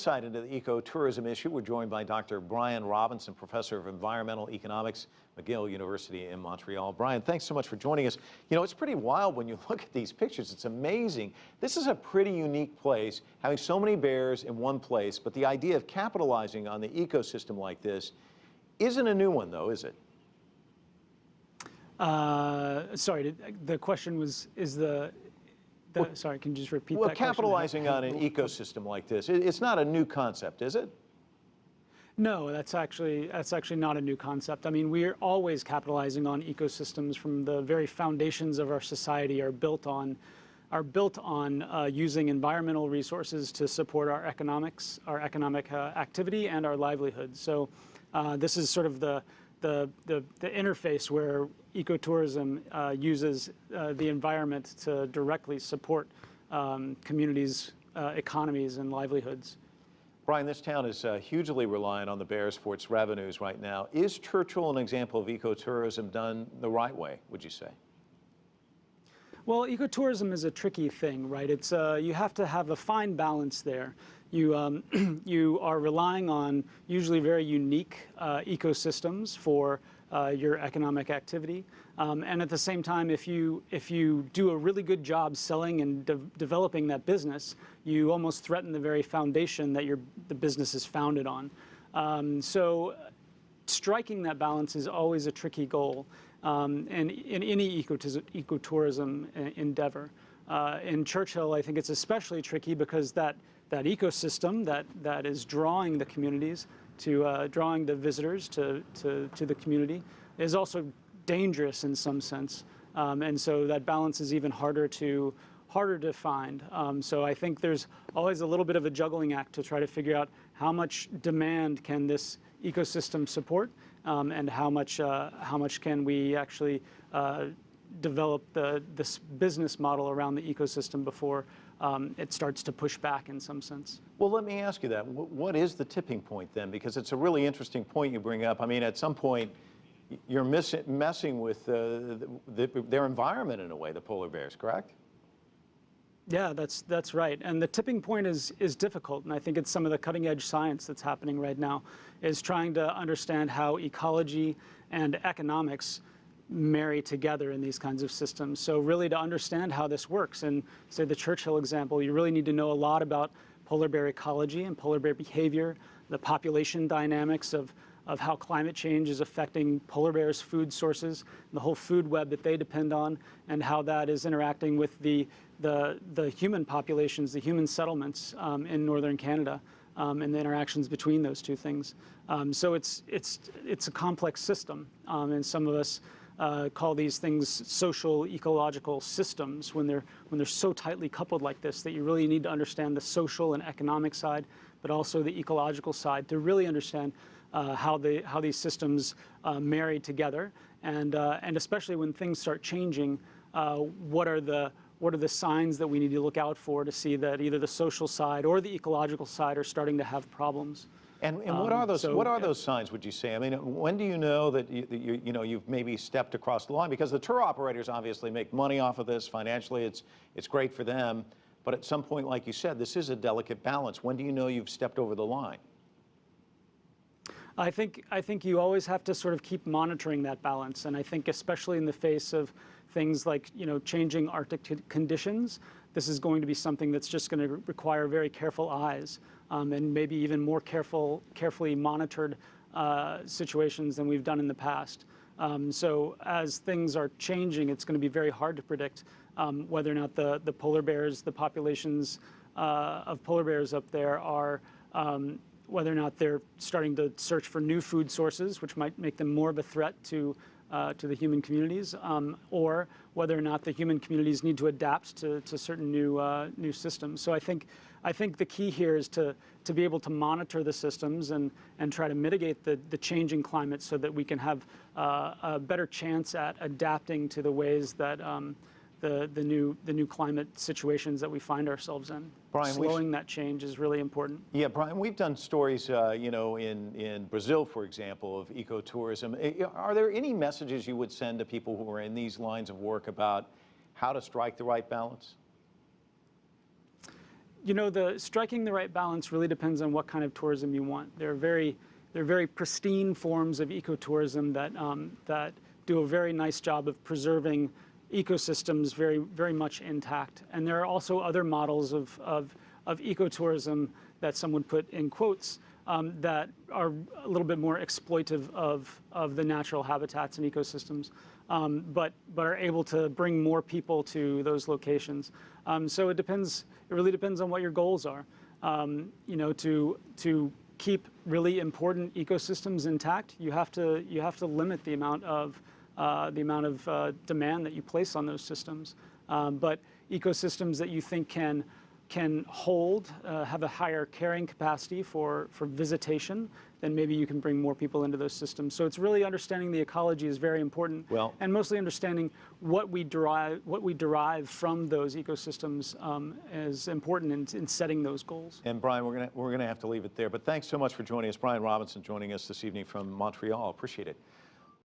insight into the ecotourism issue, we're joined by Dr. Brian Robinson, Professor of Environmental Economics, McGill University in Montreal. Brian, thanks so much for joining us. You know, it's pretty wild when you look at these pictures. It's amazing. This is a pretty unique place, having so many bears in one place, but the idea of capitalizing on the ecosystem like this isn't a new one, though, is it? Sorry, the question was, sorry, can you just repeat that question? Well, capitalizing on an ecosystem like this, it's not a new concept, is it? No, that's actually not a new concept. I mean, we're always capitalizing on ecosystems. From the very foundations of our society are built on using environmental resources to support our economic activity and our livelihoods. So this is sort of the interface where ecotourism uses the environment to directly support communities, economies, and livelihoods. Brian, this town is hugely reliant on the bears for its revenues right now. Is Churchill an example of ecotourism done the right way, would you say? Well, ecotourism is a tricky thing, right? It's you have to have a fine balance there. You you are relying on usually very unique ecosystems for your economic activity, and at the same time, if you do a really good job selling and developing that business, you almost threaten the very foundation that the business is founded on. So striking that balance is always a tricky goal, and in any ecotourism endeavor. In Churchill, I think it's especially tricky because that ecosystem that is drawing the communities drawing the visitors to the community is also dangerous in some sense, and so that balance is even harder to find. So I think there's always a little bit of a juggling act to try to figure out how much demand can this ecosystem support, and how much can we actually develop this business model around the ecosystem before it starts to push back in some sense. Well, let me ask you that. What is the tipping point then? Because it's a really interesting point you bring up. I mean, at some point, you're messing with their environment in a way, the polar bears, correct? Yeah, that's right. And the tipping point is difficult, and I think it's some of the cutting-edge science that's happening right now, is trying to understand how ecology and economics marry together in these kinds of systems. So really to understand how this works, and say the Churchill example, you really need to know a lot about polar bear ecology and polar bear behavior, the population dynamics of how climate change is affecting polar bears' food sources, the whole food web that they depend on, and how that is interacting with the human populations, the human settlements in northern Canada, and the interactions between those two things. So it's a complex system, and some of us call these things social ecological systems when they're so tightly coupled like this, that you really need to understand the social and economic side, but also the ecological side to really understand how these systems marry together, and especially when things start changing, what are the signs that we need to look out for to see that either the social side or the ecological side are starting to have problems. And what are those? What are those signs? Would you say? I mean, when do you know that you've maybe stepped across the line? Because the tour operators obviously make money off of this financially. It's great for them, but at some point, like you said, this is a delicate balance. When do you know you've stepped over the line? I think you always have to sort of keep monitoring that balance, and I think especially in the face of things like changing Arctic conditions, this is going to be something that's just going to require very careful eyes, and maybe even more carefully monitored situations than we've done in the past. So as things are changing, it's going to be very hard to predict whether or not the polar bears, the populations of polar bears up there are whether or not they're starting to search for new food sources, which might make them more of a threat to the human communities, or whether or not the human communities need to adapt to certain new systems. So I think the key here is to be able to monitor the systems and try to mitigate the changing climate so that we can have a better chance at adapting to the ways that the new climate situations that we find ourselves in. Brian, slowing that change is really important. Yeah, Brian, we've done stories, in Brazil, for example, of ecotourism. Are there any messages you would send to people who are in these lines of work about how to strike the right balance? You know, striking the right balance really depends on what kind of tourism you want. There are very pristine forms of ecotourism that do a very nice job of preserving ecosystems very much intact. And there are also other models of ecotourism that some would put in quotes that are a little bit more exploitive of the natural habitats and ecosystems, but are able to bring more people to those locations. So it really depends on what your goals are. You know, to keep really important ecosystems intact, you have to limit the amount of demand that you place on those systems. But ecosystems that you think can hold, have a higher carrying capacity for visitation, then maybe you can bring more people into those systems. So it's really understanding the ecology is very important, and mostly understanding what we derive from those ecosystems is important in setting those goals. And Brian, we're gonna have to leave it there. But thanks so much for joining us, Brian Robinson, joining us this evening from Montreal. Appreciate it.